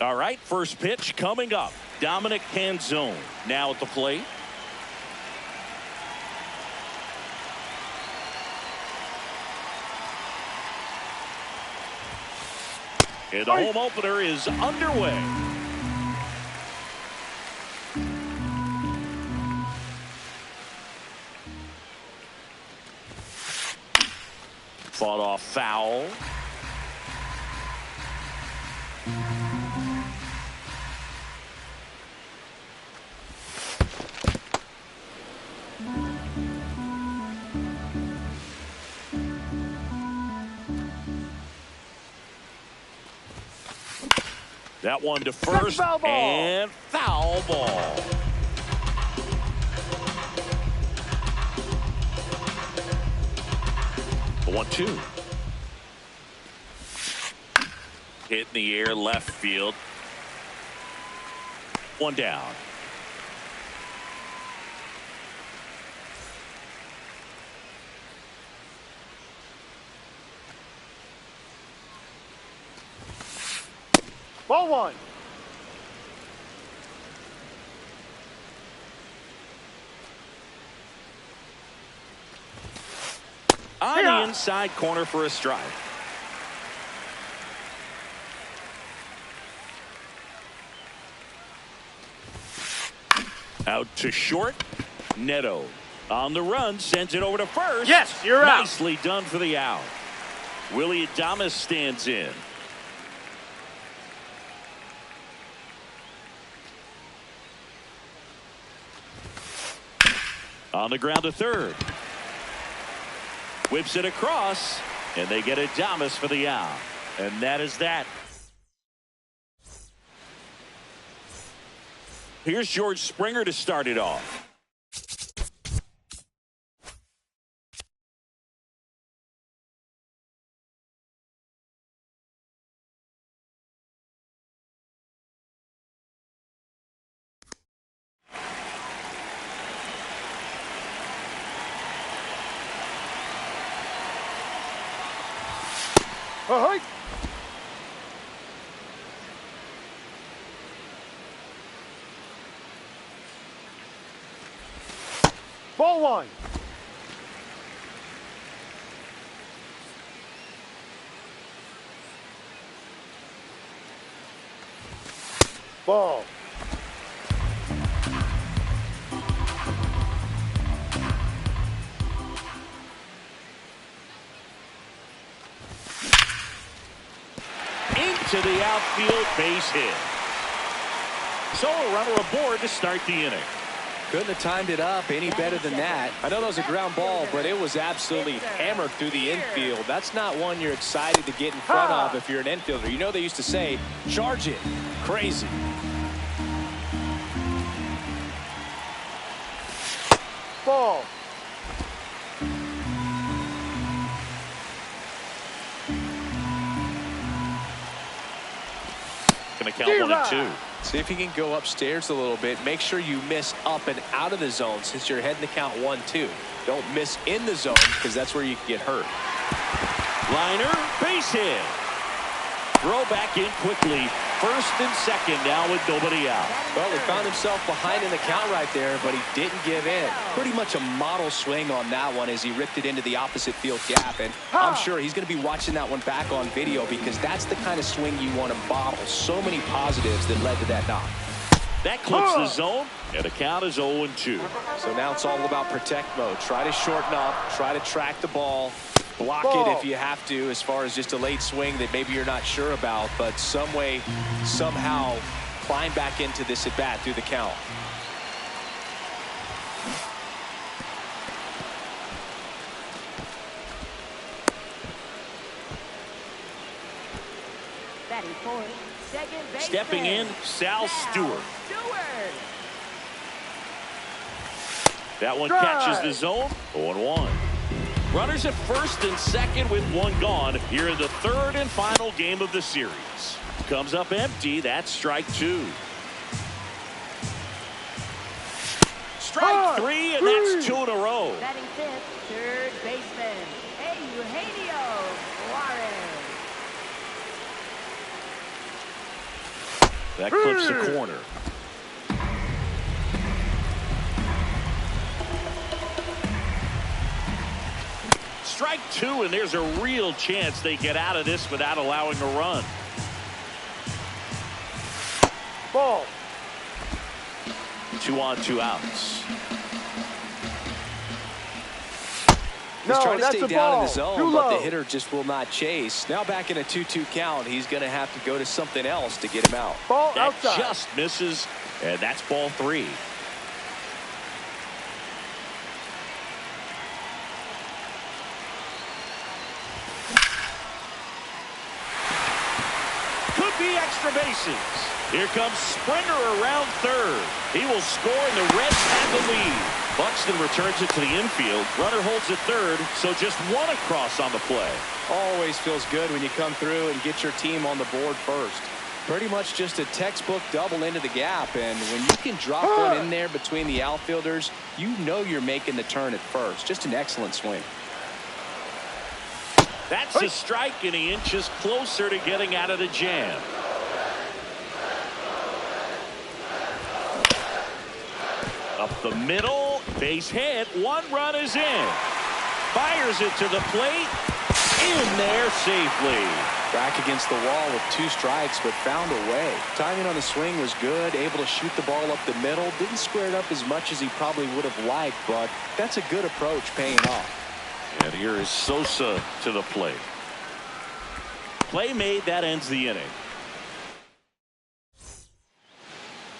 All right, first pitch coming up. Dominic Canzone now at the plate. And the home opener is underway. Fought off foul. That one to first and foul ball. The 1-2. Hit in the air left field. One down. Ball one. On the inside corner for a strike. Out to short. Neto on the run, sends it over to first. Yes, you're out. Nicely done for the out. Willie Adames stands in. On the ground to third. Whips it across, and they get Adames for the out. And that is that. Here's George Springer to start it off. Ball one. Ball. Into the outfield, base hit. So a runner aboard to start the inning. Couldn't have timed it up any better than that. I know that was a ground ball, but it was absolutely hammered through the infield. That's not one you're excited to get in front of if you're an infielder. You know they used to say, charge it. Crazy. Ball. Going to count 1 and 2. See if you can go upstairs a little bit. Make sure you miss up and out of the zone since you're heading to count 1-2. Don't miss in the zone because that's where you can get hurt. Liner, base hit. Throw back in quickly. First and second now with nobody out. Well, he found himself behind in the count right there, but he didn't give in. Pretty much a model swing on that one as he ripped it into the opposite field gap. And I'm sure he's going to be watching that one back on video because that's the kind of swing you want to model. So many positives that led to that knock. That clips the zone, and the count is 0-2. So now it's all about protect mode. Try to shorten up, try to track the ball. Block it if you have to, as far as just a late swing that maybe you're not sure about, but some way, somehow climb back into this at bat through the count. Stepping in, Sal Stewart. That one catches the zone. 0-1. Runners at first and second with one gone here in the third and final game of the series. Comes up empty. That's strike two. Strike three, and that's 2 in a row. Batting fifth, third baseman, Eugenio Suarez. That clips the corner. Strike two, and there's a real chance they get out of this without allowing a run. Ball. 2 on, 2 outs. He's trying to stay down in the ball. zone, but the hitter just will not chase. Now back in a 2-2 count, he's going to have to go to something else to get him out. Ball That outside. just misses, and that's ball 3. Could be extra bases. Here comes Springer around third. He will score, and the Reds have the lead. Buxton returns it to the infield. Runner holds at third, so just one across on the play. Always feels good when you come through and get your team on the board first. Pretty much just a textbook double into the gap, and when you can drop one in there between the outfielders, you know you're making the turn at first. Just an excellent swing. That's a strike, and he inches closer to getting out of the jam. Up the middle, base hit, 1 run is in. Fires it to the plate, in there safely. Back against the wall with 2 strikes, but found a way. Timing on the swing was good, able to shoot the ball up the middle. Didn't square it up as much as he probably would have liked, but that's a good approach paying off. And here is Sosa to the plate. Play made, that ends the inning.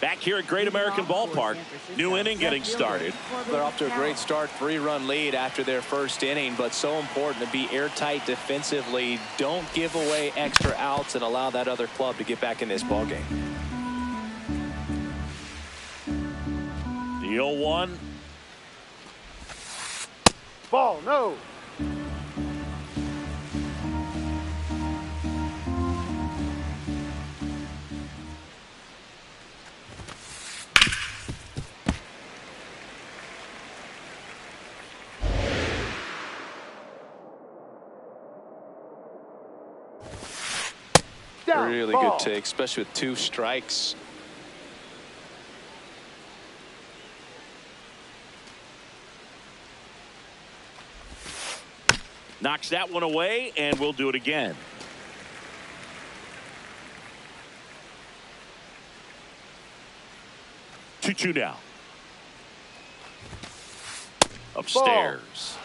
Back here at Great American Ballpark, new inning getting started. They're off to a great start, 3-run lead after their first inning, but so important to be airtight defensively. Don't give away extra outs and allow that other club to get back in this ballgame. The 0-1. Ball, no. Down, Really ball. good take, especially with 2 strikes. Knocks that one away, and we'll do it again. Two now. Upstairs.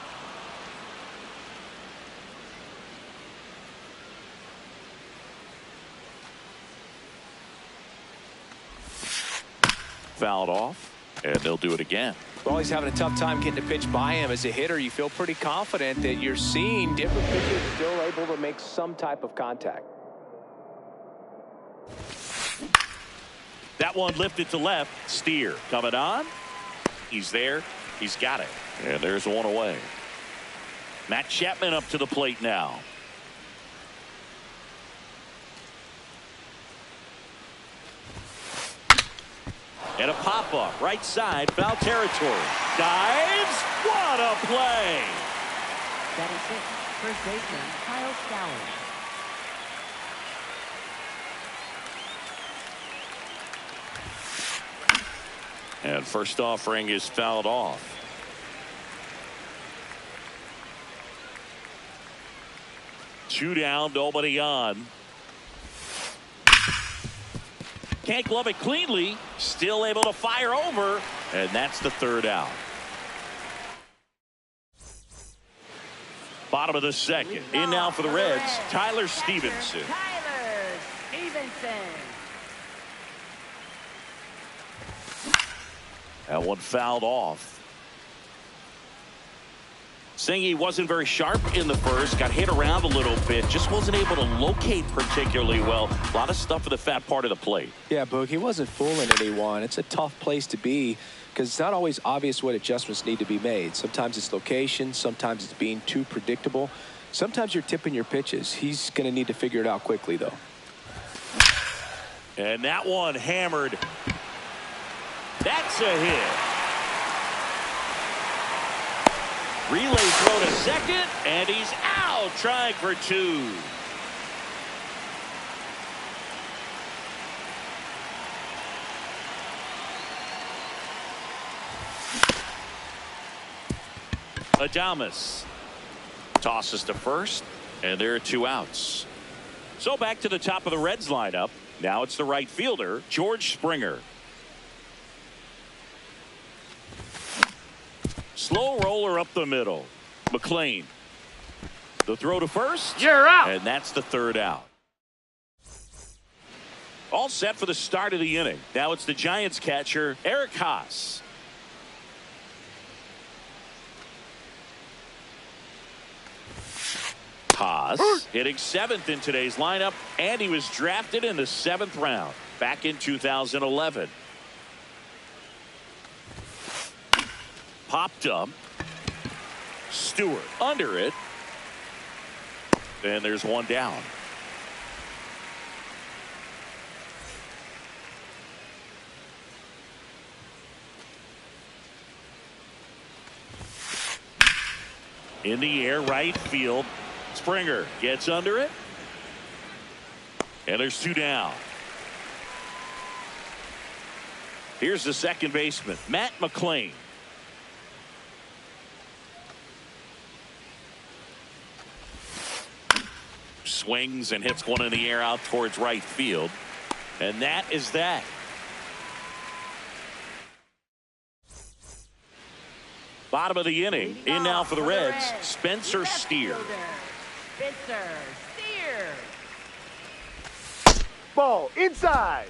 Fouled off, and they'll do it again. Well, he's having a tough time getting a pitch by him. As a hitter, you feel pretty confident that you're seeing different pitchers still able to make some type of contact. That one lifted to left. Steer coming on. He's there. He's got it. And there's one away. Matt Chapman up to the plate now. And a pop-up right side, foul territory. Dives. What a play. That is it. First baseman, Kyle Stallings. And first offering is fouled off. Two down, nobody on. Can't glove it cleanly. Still able to fire over. And that's the 3rd out. Bottom of the 2nd. In now for the Reds, Tyler Stevenson. Tyler Stevenson. That one fouled off. Saying he wasn't very sharp in the first, got hit around a little bit, just wasn't able to locate particularly well. A lot of stuff for the fat part of the plate. Yeah, Boog, he wasn't fooling anyone. It's a tough place to be because it's not always obvious what adjustments need to be made. Sometimes it's location, sometimes it's being too predictable. Sometimes you're tipping your pitches. He's going to need to figure it out quickly, though. And that one hammered. That's a hit. Relay throw to second, and he's out trying for 2. Adames tosses to first, and there are 2 outs. So back to the top of the Reds lineup. Now it's the right fielder, George Springer. Slow roller up the middle. McLean. The throw to first. You're out. And that's the 3rd out. All set for the start of the inning. Now it's the Giants catcher, Eric Haas. Haas hitting 7th in today's lineup, and he was drafted in the 7th round back in 2011. Popped up. Stewart under it. And there's 1 down. In the air, right field. Springer gets under it. And there's 2 down. Here's the second baseman, Matt McLean. Swings and hits one in the air out towards right field. And that is that. Bottom of the inning. In now for the Reds, Spencer Steer. Spencer Steer. Ball inside.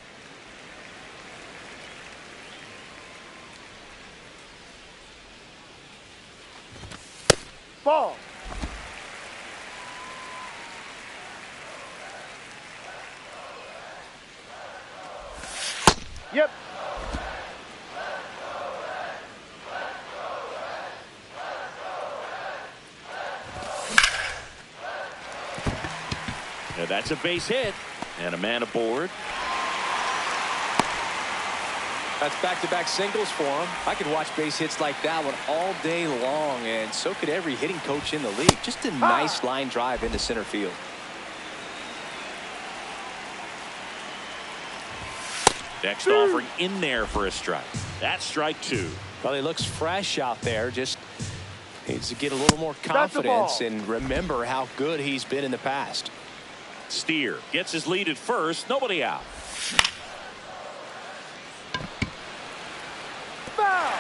Ball. Yep. And that's a base hit and a man aboard. That's back-to-back singles for him. I could watch base hits like that one all day long, and so could every hitting coach in the league. Just a nice line drive into center field. Next offering in there for a strike. That's strike 2. Well, he looks fresh out there. Just needs to get a little more confidence and remember how good he's been in the past. Steer gets his lead at first. Nobody out. Foul.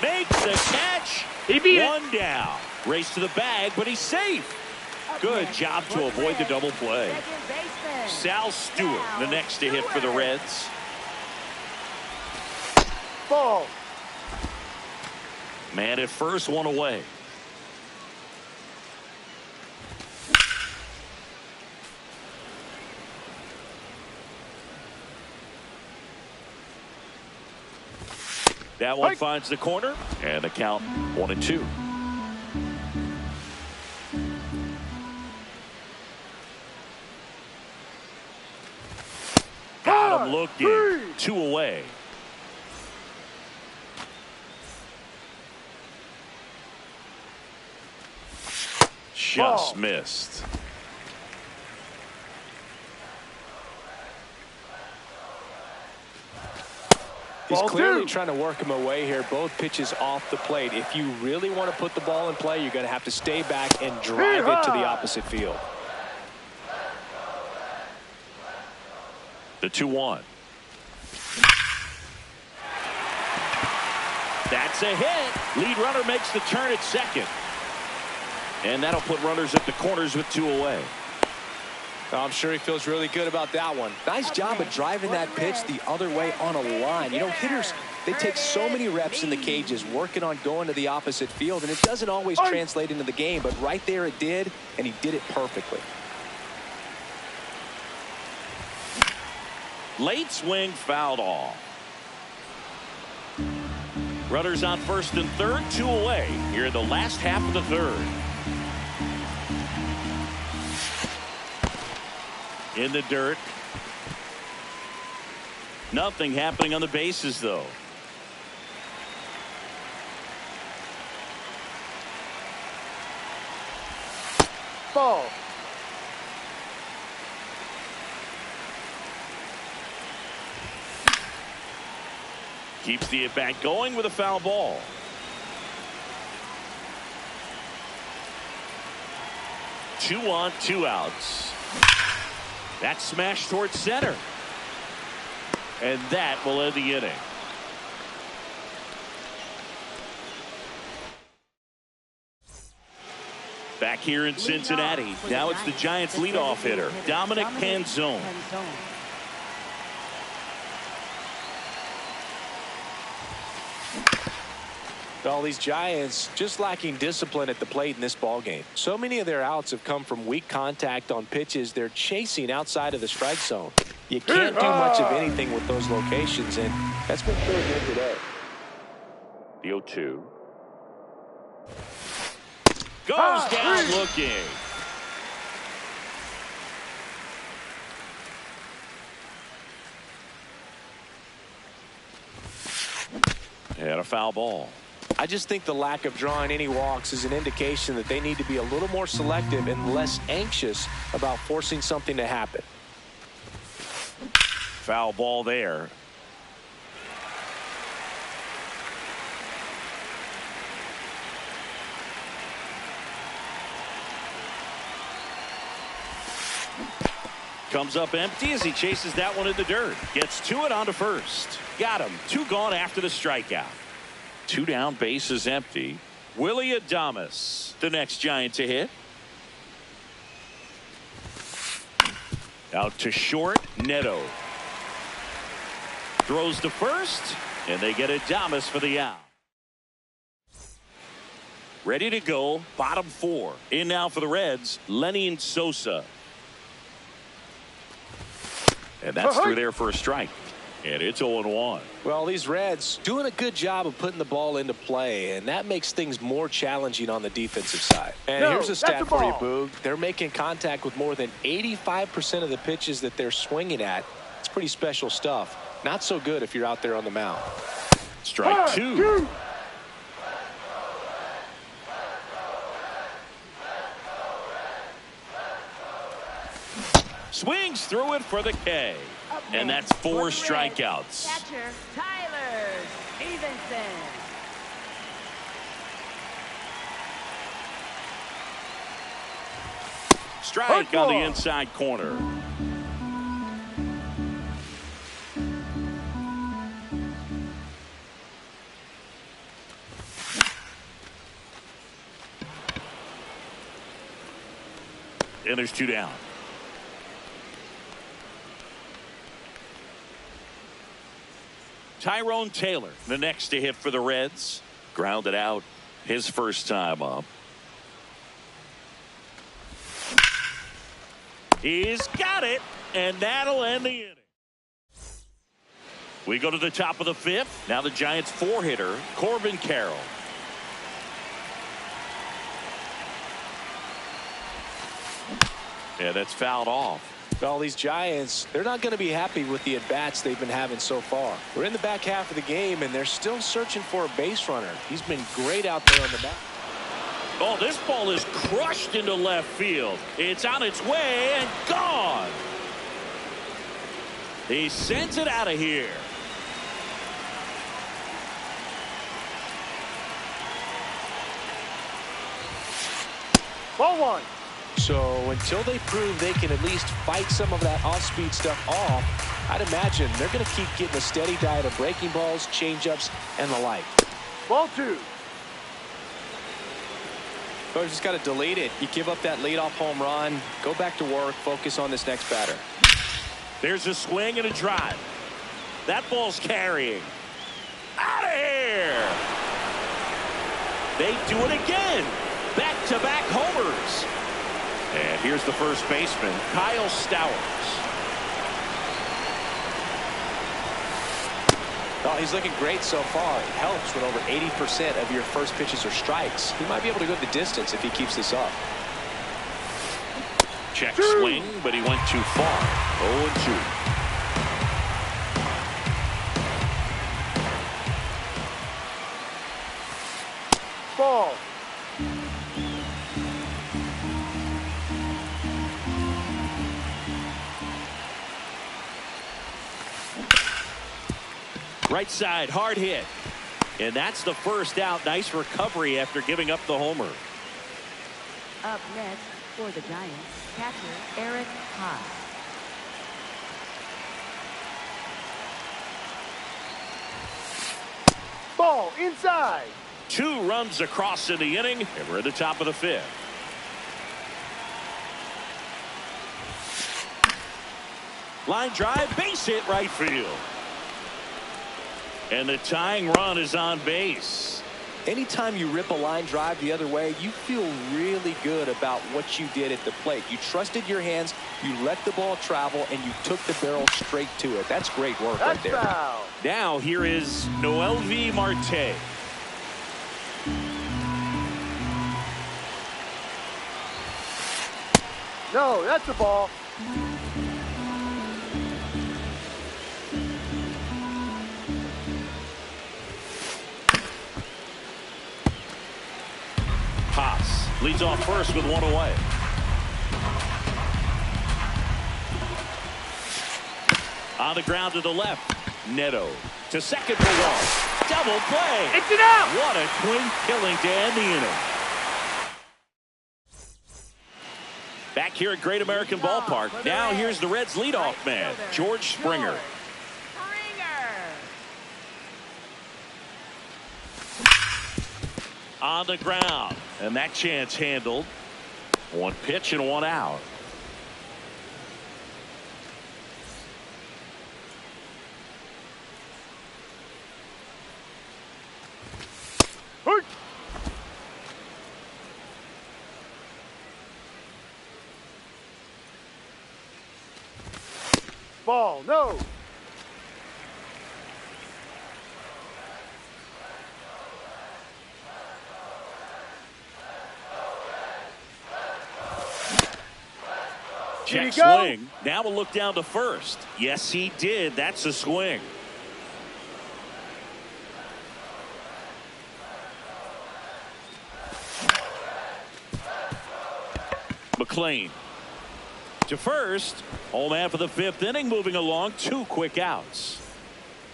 Makes a catch. He beat it. 1 down. Race to the bag, but he's safe. Good job to avoid the double play. Second baseman. Sal Stewart, the next to hit for the Reds. Ball. Man at first, 1 away. That one finds the corner, and the count 1-2. Got him looking. 2 away. Just missed. He's clearly trying to work him away here. Both pitches off the plate. If you really want to put the ball in play, you're going to have to stay back and drive it to the opposite field. The 2-1. That's a hit. Lead runner makes the turn at second. And that'll put runners at the corners with 2 away. I'm sure he feels really good about that one. Nice job of driving that pitch the other way on a line. You know, hitters, they take so many reps in the cages working on going to the opposite field, and it doesn't always translate into the game, but right there it did, and he did it perfectly. Late swing fouled off. Runners on first and third, 2 away here in the last half of the third. In the dirt. Nothing happening on the bases, though. Ball. Keeps the at-bat going with a foul ball. Two on, two outs. That smash towards center. And that will end the inning. Back here in Cincinnati. Now it's the Giants leadoff hitter, Dominic Canzone. Well, these Giants just lacking discipline at the plate in this ballgame. So many of their outs have come from weak contact on pitches they're chasing outside of the strike zone. You can't do much of anything with those locations, and that's been pretty good today. The 0-2. Goes down looking. And a foul ball. I just think the lack of drawing any walks is an indication that they need to be a little more selective and less anxious about forcing something to happen. Foul ball there. Comes up empty as he chases that one in the dirt. Gets to it onto first. Got him. Two gone after the strikeout. Two down, base is empty. Willie Adames, the next Giant to hit. Out to short, Neto. Throws to first, and they get Adames for the out. Ready to go, bottom four. In now for the Reds, Lenny Sosa. And that's through there for a strike. And it's 0-1. Well, these Reds doing a good job of putting the ball into play, and that makes things more challenging on the defensive side. And here's a stat for you, Boog. They're making contact with more than 85% of the pitches that they're swinging at. It's pretty special stuff. Not so good if you're out there on the mound. Strike two. Swings through it for the K. And that's four strikeouts. Catcher Tyler Stevenson. Strike on the inside corner. And there's two down. Tyrone Taylor, the next to hit for the Reds. Grounded out his first time up. He's got it, and that'll end the inning. We go to the top of the fifth. Now the Giants four-hitter, Corbin Carroll. Yeah, that's fouled off. Well, these Giants, they're not going to be happy with the at-bats they've been having so far. We're in the back half of the game, and they're still searching for a base runner. He's been great out there on the back. Oh, this ball is crushed into left field. It's on its way and gone. He sends it out of here. Ball one. So until they prove they can at least fight some of that off-speed stuff off, I'd imagine they're going to keep getting a steady diet of breaking balls, changeups, and the like. Ball two. Coach just got to delete it. You give up that leadoff home run, go back to work, focus on this next batter. There's a swing and a drive. That ball's carrying. Out of here. They do it again. Back-to-back homers. And here's the first baseman, Kyle Stowers. Oh, he's looking great so far. It helps when over 80% of your first pitches are strikes. He might be able to go the distance if he keeps this up. Check swing, but he went too far. 0-2. Ball. Right side, hard hit. And that's the first out. Nice recovery after giving up the homer. Up next for the Giants, catcher Eric Haas. Ball inside. 2 runs across in the inning, and we're at the top of the 5th. Line drive, base hit right field. And the tying run is on base. Anytime you rip a line drive the other way, you feel really good about what you did at the plate. You trusted your hands, you let the ball travel, and you took the barrel straight to it. That's great work right there. Foul. Now here is Noelvi Marte. No, that's a ball. Haas leads off first with 1 away. On the ground to the left. Neto to second for 1. Double play. It's it out. What a twin killing to end the inning. Back here at Great American Ballpark. Now here's the Reds leadoff man, George Springer. On the ground, and that chance handled. 1 pitch and 1 out. Hurt. Ball, no. Check swing. Now we'll look down to first. Yes, he did. That's a swing. McLean to first. Home man for the 5th inning, moving along. 2 quick outs.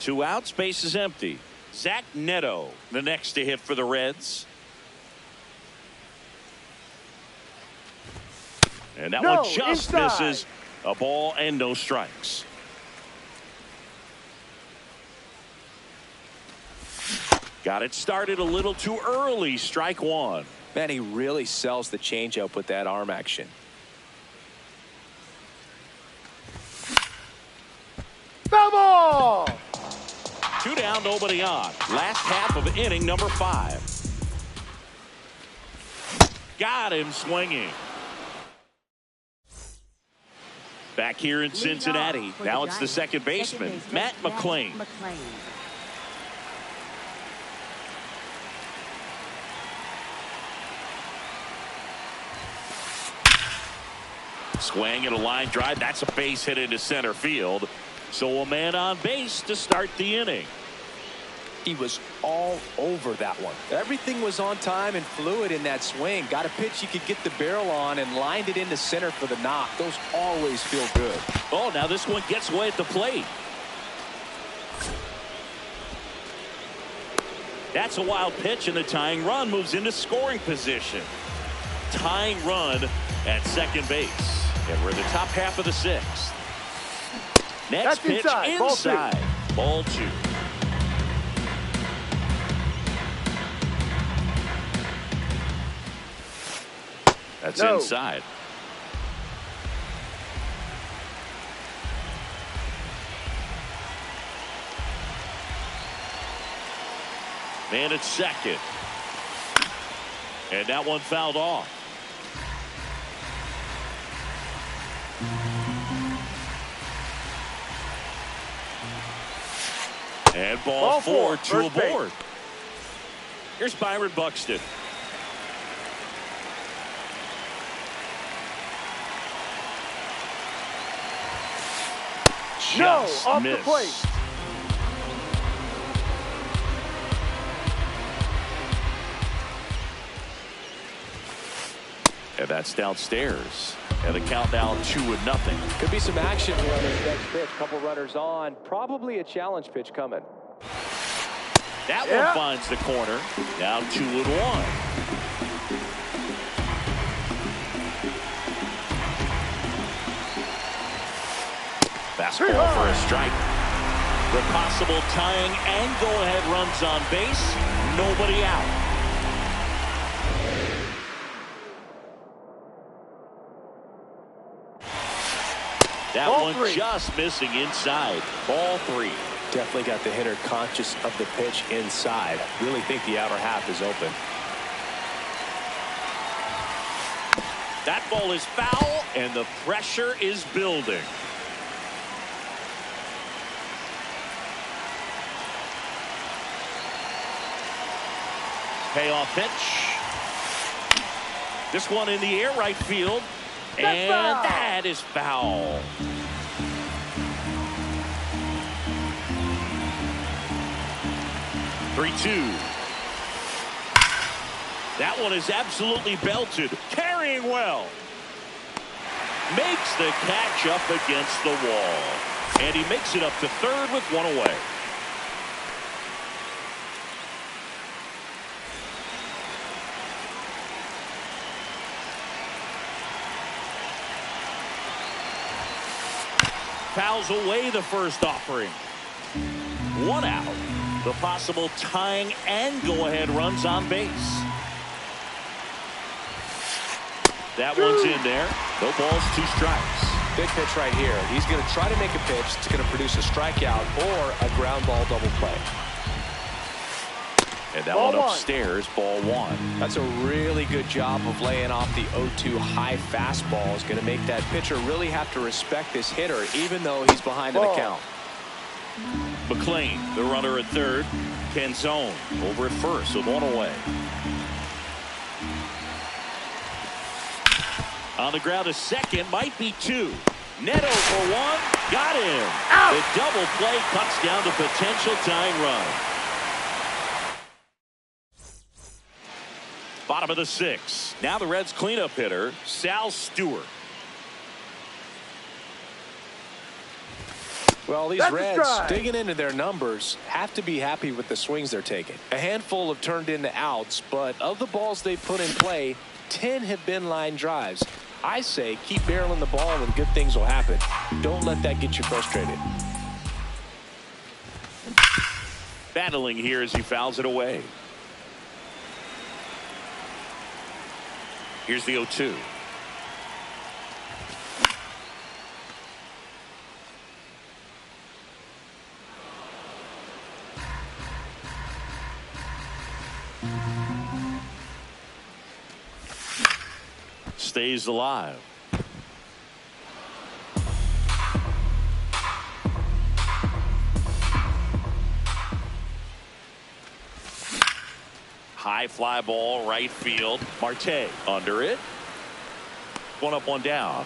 2 outs, base is empty. Zach Neto, the next to hit for the Reds. And that one just misses. A ball and no strikes. Got it started a little too early. Strike 1. Man, he really sells the changeup with that arm action. Foul ball. 2 down, nobody on. Last half of inning number 5. Got him swinging. Back here in Cincinnati. Now it's the second baseman, Matt McLean. Swing and a line drive. That's a base hit into center field. So a man on base to start the inning. He was all over that one. Everything was on time and fluid in that swing. Got a pitch he could get the barrel on and lined it into center for the knock. Those always feel good. Oh, now this one gets away at the plate. That's a wild pitch, and the tying run moves into scoring position. Tying run at second base. And we're in the top half of the 6th. Next pitch inside. Ball 2. That's inside. Man at second. And that one fouled off. And ball 4, 2 aboard. Here's Byron Buxton. Just off missed. the plate. And that's downstairs. And the count now 2-0. Could be some action here on this next pitch. Couple runners on. Probably a challenge pitch coming. That one finds the corner. Now 2-1. Fastball for a strike. The possible tying and go-ahead runs on base. Nobody out. That Ball one three. just missing inside. Ball 3. Definitely got the hitter conscious of the pitch inside. Really think the outer half is open. That ball is foul, and the pressure is building. Payoff pitch. This one in the air, right field. And that is foul. Three-two. That one is absolutely belted. Carrying well. Makes the catch up against the wall. And he makes it up to third with one away. Fouls away the first offering. One out. The possible tying and go-ahead runs on base. That one's in there. No balls, 2 strikes. Big pitch right here. He's going to try to make a pitch that's going to produce a strikeout or a ground ball double play. And that Ball one one. upstairs, ball 1. That's a really good job of laying off the 0-2 high fastball. Is going to make that pitcher really have to respect this hitter, even though he's behind in the count. McLean, the runner at third. Canzone over at first with one away. On the ground, a second, might be 2. Neto for 1, got him. Out. The double play cuts down the potential tying run. Bottom of the 6th. Now the Reds cleanup hitter, Sal Stewart. Well, these That's a Reds, strike. digging into their numbers, have to be happy with the swings they're taking. A handful have turned into outs, but of the balls they put in play, 10 have been line drives. I say keep barreling the ball and good things will happen. Don't let that get you frustrated. Battling here as he fouls it away. Here's the 0-2. Stays alive. High fly ball, right field. Marte under it. One up, one down.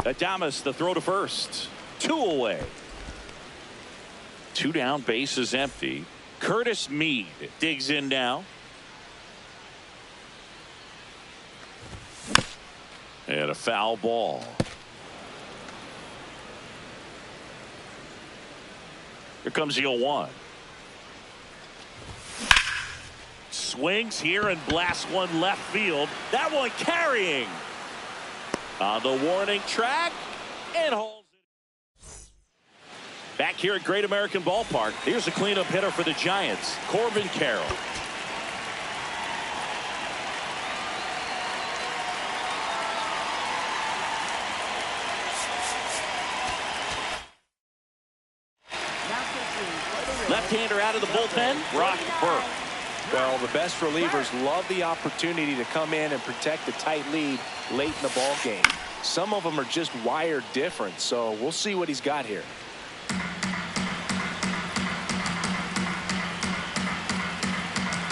Adames, the throw to first. 2 away. 2 down, base is empty. Curtis Mead digs in now. And a foul ball. Here comes the 0-1. Swings here and blasts one left field. That one carrying. On the warning track and holds it. Back here at Great American Ballpark, here's a cleanup hitter for the Giants, Corbin Carroll. Left-hander out of the bullpen, Brock Burke. Well, the best relievers love the opportunity to come in and protect a tight lead late in the ball game. Some of them are just wired different, so we'll see what he's got here.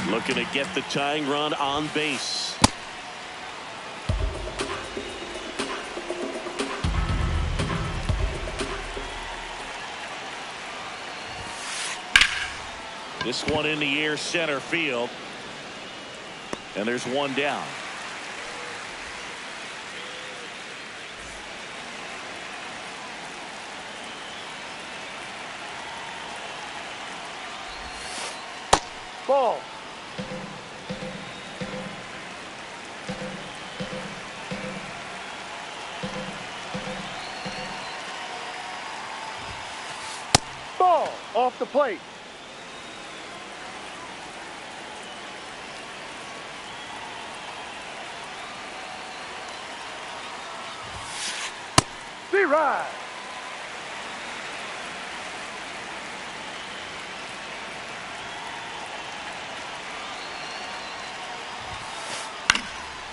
Looking to get the tying run on base. This one in the air, center field. And there's one down. Ball. Ball off the plate. Right.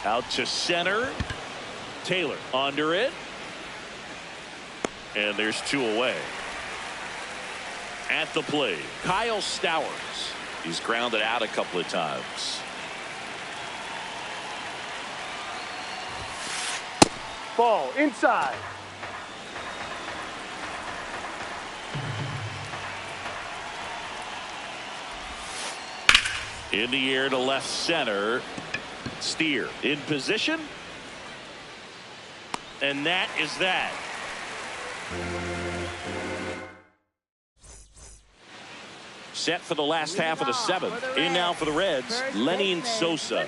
Out to center. Taylor under it. And there's two away. At the plate, Kyle Stowers. He's grounded out a couple of times. Ball inside. In the air to left center. Steer in position. And that is that. Set for the last half of the seventh. In now for the Reds, Lenny Sosa.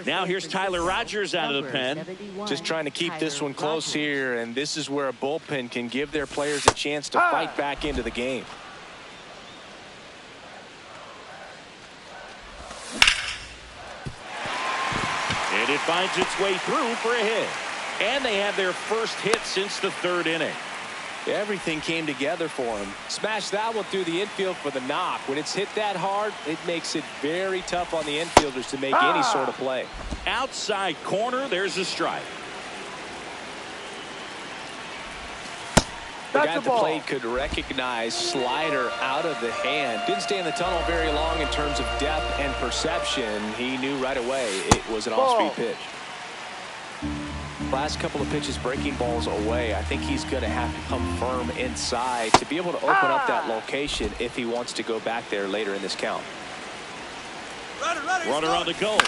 Now here's Tyler Rogers out of the pen. Just trying to keep this one close here, and this is where a bullpen can give their players a chance to fight back into the game. And it finds its way through for a hit. And they have their first hit since the third inning. Everything came together for him. Smashed that one through the infield for the knock. When it's hit that hard, it makes it very tough on the infielders to make any sort of play. Outside corner, there's a strike. The guy at the plate could recognize slider out of the hand. Didn't stay in the tunnel very long in terms of depth and perception. He knew right away it was an off-speed pitch. Last couple of pitches breaking balls away. I think he's going to have to come firm inside to be able to open up that location if he wants to go back there later in this count. Runner on the go.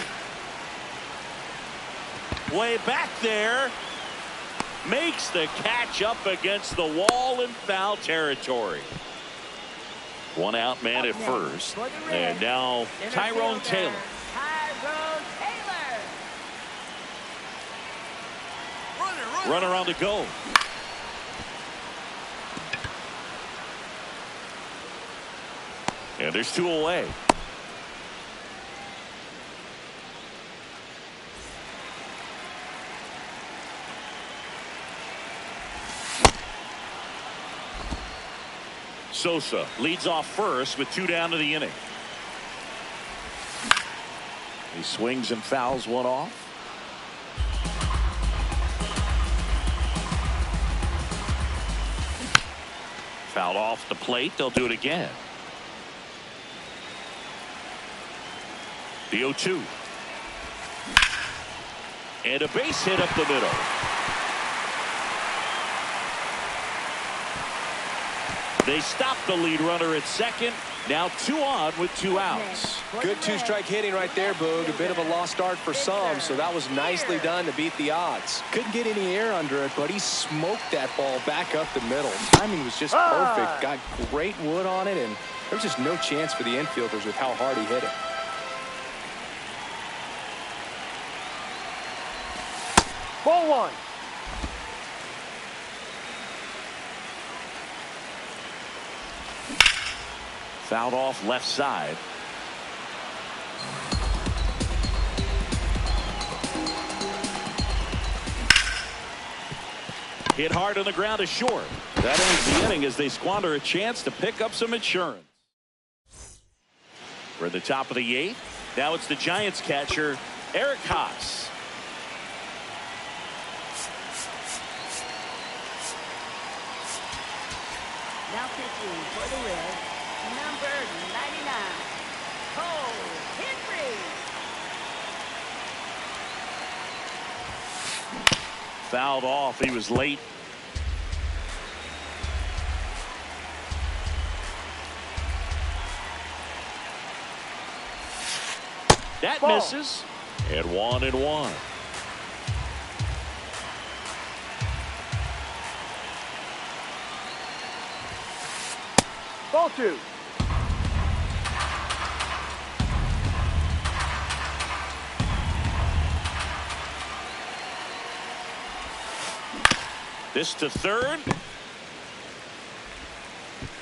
Way back there. Makes the catch up against the wall in foul territory. One out man at first. And now Tyrone Taylor. Runner on the go. And there's two away. Sosa leads off first with two down to the inning. He swings and fouls one off. Fouled off the plate. They'll do it again. The 0-2. And a base hit up the middle. They stop the lead runner at second. Now 2 on with 2 outs. Good two-strike hitting right there, Boog. A bit of a lost start for some, so that was nicely done to beat the odds. Couldn't get any air under it, but he smoked that ball back up the middle. Timing was just perfect. Got great wood on it, and there was just no chance for the infielders with how hard he hit it. Ball 1. Fouled off left side. Hit hard on the ground to short. That ends the inning as they squander a chance to pick up some insurance. We're at the top of the 8th. Now it's the Giants catcher, Eric Haas. Now pitching for the Reds, number 99, Cole Henry. Fouled off. He was late That Ball. misses. And 1-1. Ball 2. This to third.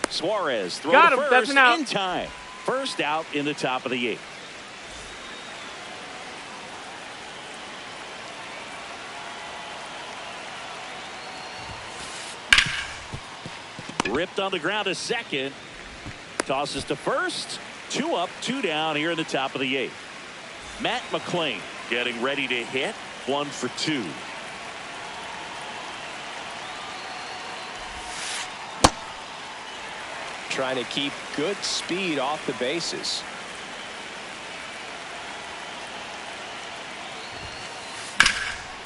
Suarez throws Got to him. first That's an out. in time. First out in the top of the 8th. Ripped on the ground to second. Tosses to first. 2 up, 2 down here in the top of the 8th. Matt McClain getting ready to hit. 1 for 2. Trying to keep good speed off the bases.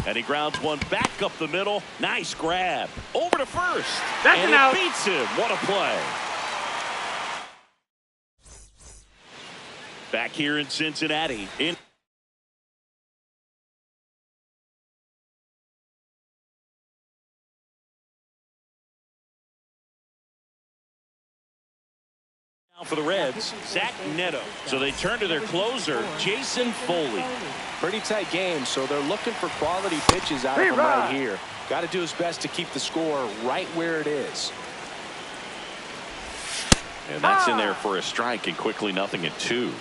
And he grounds one back up the middle. Nice grab. Over to first. That's and an it out. beats him. What a play. Back here in Cincinnati. For the Reds, Zach Neto. So they turn to their closer, Jason Foley. Pretty tight game, so they're looking for quality pitches out of him right here. Got to do his best to keep the score right where it is. And that's in there for a strike, and quickly 0-2.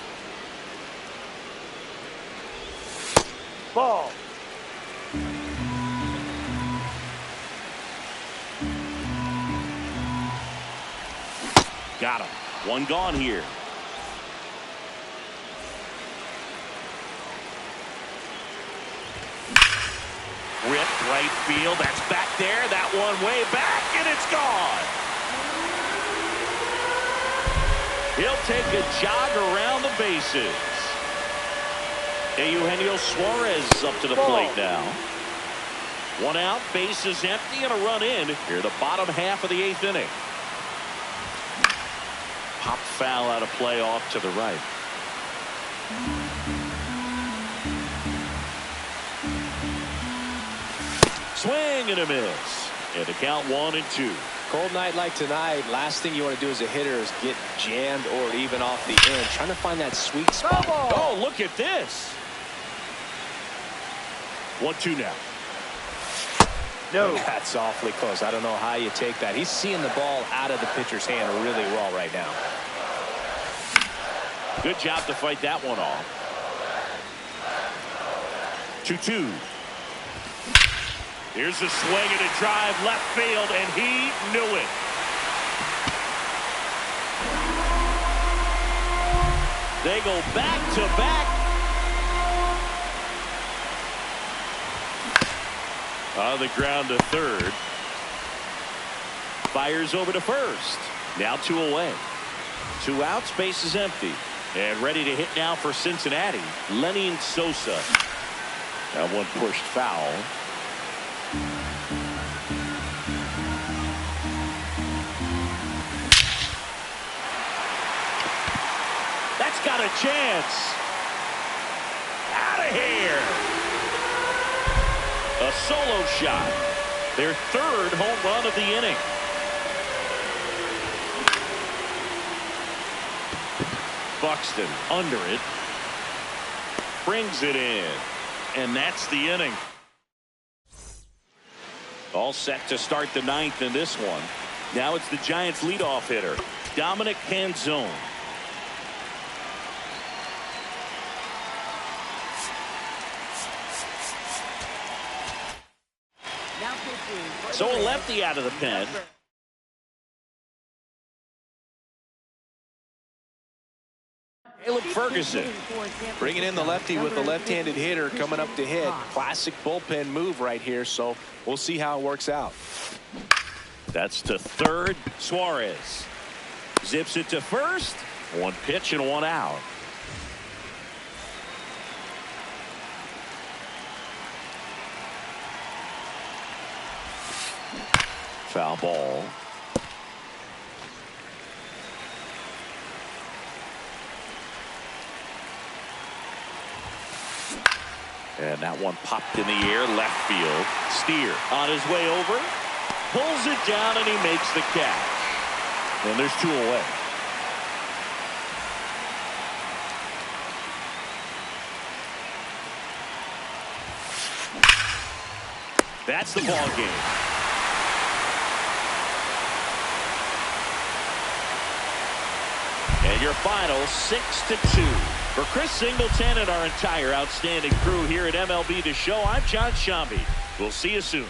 Ball. Got him. 1 gone here. Ripped right field. That's back there. That one way back, and it's gone. He'll take a jog around the bases. Eugenio Suarez up to the plate now. 1 out, bases empty, and a run in here, the bottom half of the 8th inning. Pop foul out of play off to the right. Swing and a miss. And the count 1-2. Cold night like tonight, last thing you want to do as a hitter is get jammed or even off the end. Trying to find that sweet spot. Oh, look at this. 1-2 now. No. That's awfully close. I don't know how you take that. He's seeing the ball out of the pitcher's hand really well right now. Good job to fight that one off. 2-2. Here's a swing and a drive left field, and he knew it. They go back to back. On the ground to third. Fires over to first. Now 2 away. 2 outs, base is empty. And ready to hit now for Cincinnati, Lenny Sosa. That one pushed foul. That's got a chance. Out of here. A solo shot. Their 3rd home run of the inning. Buxton under it. Brings it in. And that's the inning. All set to start the 9th in this one. Now it's the Giants leadoff hitter, Dominic Canzone. So a lefty out of the pen. Caleb Ferguson. Bringing in the lefty with the left-handed hitter coming up to hit. Classic bullpen move right here, so we'll see how it works out. That's to third. Suarez zips it to first. 1 pitch and 1 out. Foul ball. And that one popped in the air, left field. Steer on his way over. Pulls it down, and he makes the catch. And there's 2 away. That's the ball game. And your final 6-2. For Chris Singleton and our entire outstanding crew here at MLB The Show, I'm John Shambi. We'll see you soon.